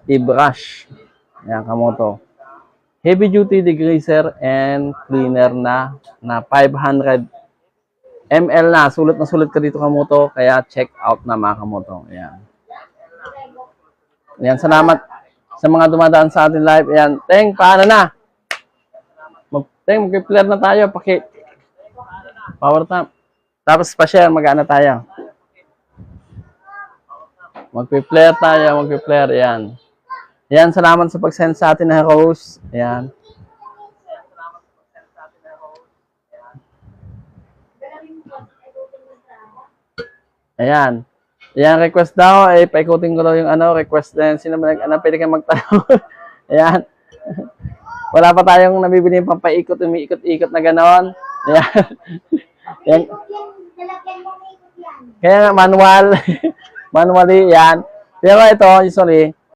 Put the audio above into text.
i-brush. Ayan, kamoto. Heavy duty degreaser and cleaner na 500 ml na. Sulit na sulit ka dito, kamoto. Kaya check out na, mga kamoto. Ayan. Ayan, salamat sa mga dumadaan sa ating live. Ayan. Teng, paano na? Mag-flare na tayo. Power tap. Tapos pa-share, mag-ano tayo. Mag-flare tayo, mag-flare. Ayan. Ayan, salamat sa pag-send sa atin na rose. Ayan. Ayan. Ayan, request daw. Paikutin ko daw yung request din. Sino ba pwede kang magtanong? Ayan. Wala pa tayong nabibili yung pampaikot, umiikot-ikot na gano'n. Ayan. Ayan. Kaya nga, manual. Manually, yan. Pero ito, usually,